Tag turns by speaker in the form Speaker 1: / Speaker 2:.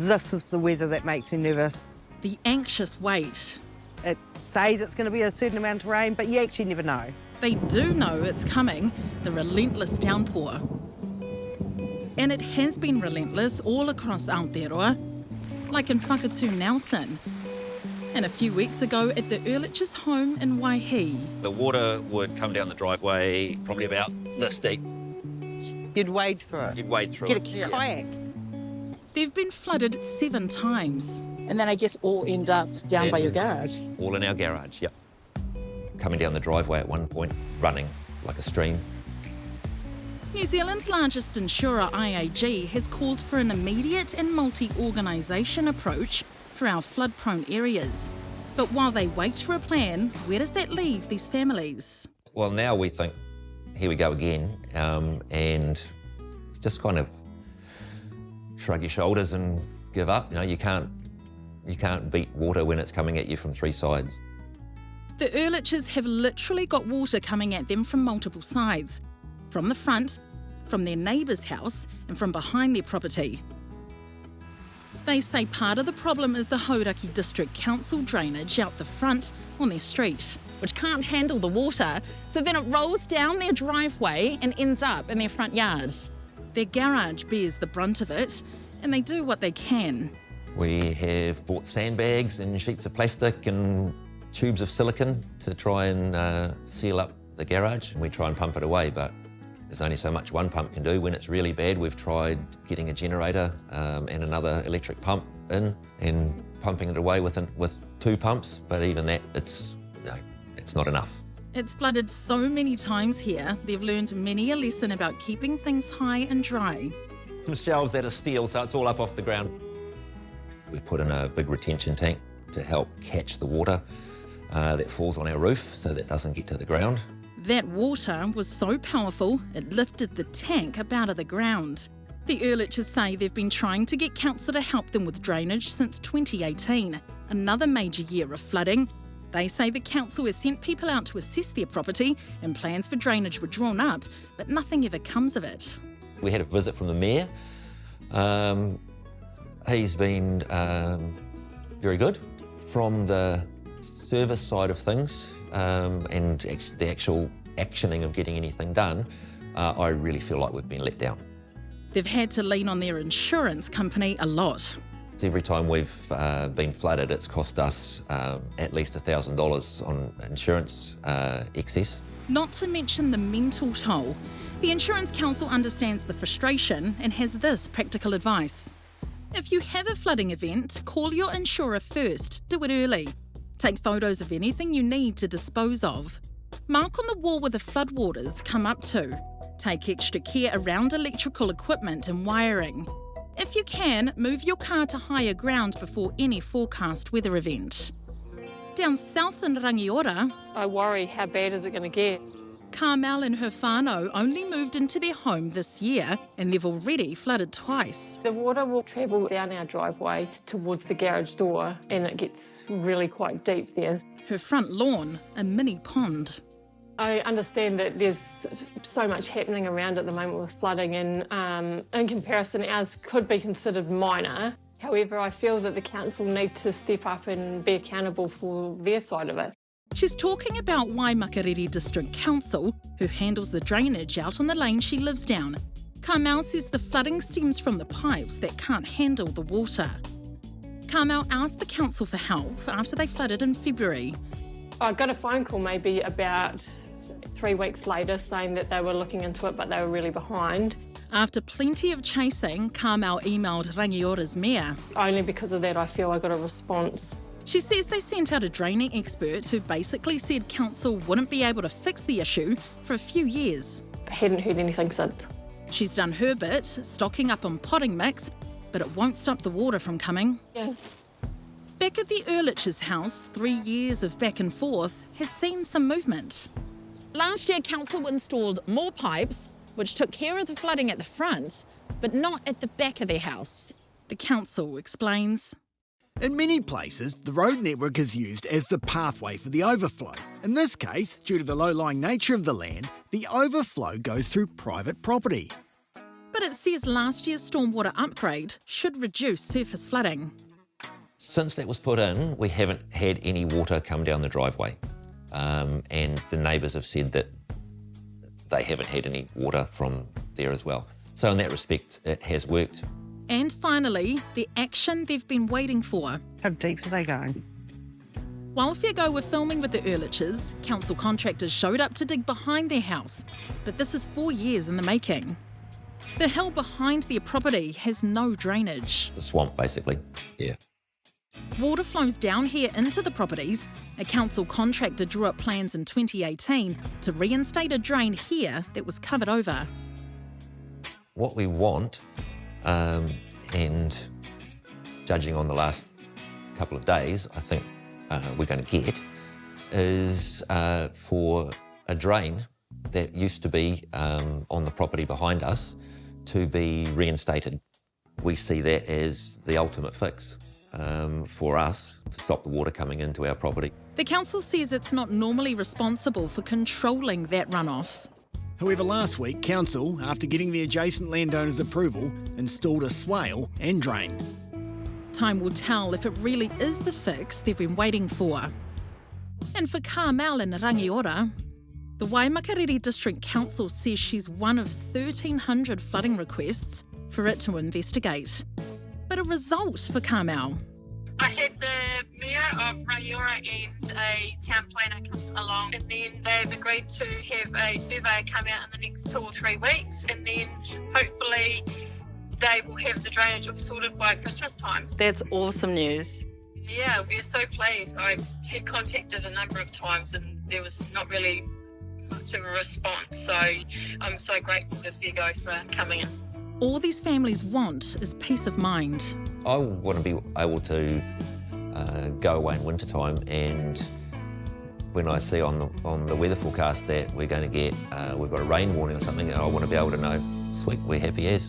Speaker 1: This is the weather that makes me nervous.
Speaker 2: The anxious wait.
Speaker 1: It says it's going to be a certain amount of rain, but you actually never know.
Speaker 2: They do know it's coming, the relentless downpour. And it has been relentless all across Aotearoa, like in Whakatū Nelson. And a few weeks ago at the Ehrlich's home in Waihi.
Speaker 3: The water would come down the driveway probably about this deep.
Speaker 1: You'd wade through it.
Speaker 3: You'd wade through
Speaker 1: Get
Speaker 3: it.
Speaker 1: a kayak.
Speaker 2: They've been flooded 7 times.
Speaker 4: And then I guess all end up down by your garage.
Speaker 3: All in our garage, yep. Coming down the driveway at one point, running like a stream.
Speaker 2: New Zealand's largest insurer, IAG, has called for an immediate and multi-organisation approach for our flood-prone areas. But while they wait for a plan, where does that leave these families?
Speaker 3: Well, now we think, here we go again, and just kind of shrug your shoulders and give up. You know, you can't beat water when it's coming at you from 3 sides.
Speaker 2: The Ehrlichs have literally got water coming at them from multiple sides. From the front, from their neighbour's house, and from behind their property. They say part of the problem is the Hauraki District Council drainage out the front on their street.
Speaker 4: Which can't handle the water, so then it rolls down their driveway and ends up in their front yard.
Speaker 2: Their garage bears the brunt of it, and they do what they can.
Speaker 3: We have bought sandbags and sheets of plastic and tubes of silicone to try and seal up the garage. We try and pump it away, but there's only so much one pump can do. When it's really bad, we've tried getting a generator and another electric pump in and pumping it away with 2 pumps, but even that, it's not enough.
Speaker 2: It's flooded so many times here, they've learned many a lesson about keeping things high and dry.
Speaker 3: Some shelves that are steel, so it's all up off the ground. We've put in a big retention tank to help catch the water that falls on our roof so that doesn't get to the ground.
Speaker 2: That water was so powerful, it lifted the tank up out of the ground. The Ehrlichs say they've been trying to get council to help them with drainage since 2018, another major year of flooding. They say the council has sent people out to assess their property and plans for drainage were drawn up, but nothing ever comes of it.
Speaker 3: We had a visit from the mayor. He's been very good. From the service side of things and the actual actioning of getting anything done, I really feel like we've been let down.
Speaker 2: They've had to lean on their insurance company a lot.
Speaker 3: Every time we've been flooded, it's cost us at least $1,000 on insurance excess.
Speaker 2: Not to mention the mental toll. The Insurance Council understands the frustration and has this practical advice. If you have a flooding event, call your insurer first. Do it early. Take photos of anything you need to dispose of. Mark on the wall where the floodwaters come up to. Take extra care around electrical equipment and wiring. If you can, move your car to higher ground before any forecast weather event. Down south in Rangiora,
Speaker 5: I worry, how bad is it going to get?
Speaker 2: Carmel and her whānau only moved into their home this year and they've already flooded twice.
Speaker 5: The water will travel down our driveway towards the garage door and it gets really quite deep there.
Speaker 2: Her front lawn, a mini pond.
Speaker 5: I understand that there's so much happening around at the moment with flooding and in comparison ours could be considered minor. However, I feel that the council need to step up and be accountable for their side of it.
Speaker 2: She's talking about Waimakariri District Council, who handles the drainage out on the lane she lives down. Carmel says the flooding stems from the pipes that can't handle the water. Carmel asked the council for help after they flooded in February.
Speaker 5: I got a phone call maybe about 3 weeks later saying that they were looking into it but they were really behind.
Speaker 2: After plenty of chasing, Carmel emailed Rangiora's mayor.
Speaker 5: Only because of that I feel I got a response.
Speaker 2: She says they sent out a draining expert who basically said council wouldn't be able to fix the issue for a few years.
Speaker 5: I hadn't heard anything since.
Speaker 2: She's done her bit, stocking up on potting mix, but it won't stop the water from coming.
Speaker 5: Yeah.
Speaker 2: Back at the Ehrlich's house, 3 years of back and forth has seen some movement.
Speaker 4: Last year, council installed more pipes, which took care of the flooding at the front, but not at the back of their house.
Speaker 2: The council explains.
Speaker 6: In many places, the road network is used as the pathway for the overflow. In this case, due to the low-lying nature of the land, the overflow goes through private property.
Speaker 2: But But it says last year's stormwater upgrade should reduce surface flooding.
Speaker 3: Since that was put in, we haven't had any water come down the driveway. And the neighbours have said that they haven't had any water from there as well. So in that respect, it has worked.
Speaker 2: And finally, the action they've been waiting for.
Speaker 1: How deep are they going?
Speaker 2: While Fairgo were filming with the Ehrliches, council contractors showed up to dig behind their house. But this is 4 years in the making. The hill behind their property has no drainage.
Speaker 3: The swamp, basically, yeah.
Speaker 2: Water flows down here into the properties. A council contractor drew up plans in 2018 to reinstate a drain here that was covered over.
Speaker 3: What we want, and judging on the last couple of days, I think we're going to get, is for a drain that used to be on the property behind us to be reinstated. We see that as the ultimate fix for us to stop the water coming into our property.
Speaker 2: The council says it's not normally responsible for controlling that runoff.
Speaker 6: However, last week, Council, after getting the adjacent landowner's approval, installed a swale and drain.
Speaker 2: Time will tell if it really is the fix they've been waiting for. And for Carmel in Rangiora, the Waimakariri District Council says she's one of 1,300 flooding requests for it to investigate. But a result for Carmel.
Speaker 7: I had the Mayor of Rangiora and a town planner come along, and then they've agreed to have a surveyor come out in the next 2 or 3 weeks, and then hopefully they will have the drainage all sorted by Christmas time.
Speaker 8: That's awesome news.
Speaker 7: Yeah, we're so pleased. I had contacted a number of times and there was not really much of a response, so I'm so grateful to Fairgo for coming in.
Speaker 2: All these families want is peace of mind.
Speaker 3: I want to be able to go away in wintertime, and when I see on the weather forecast that we're going to get, we've got a rain warning or something, I want to be able to know, sweet, we're happy as.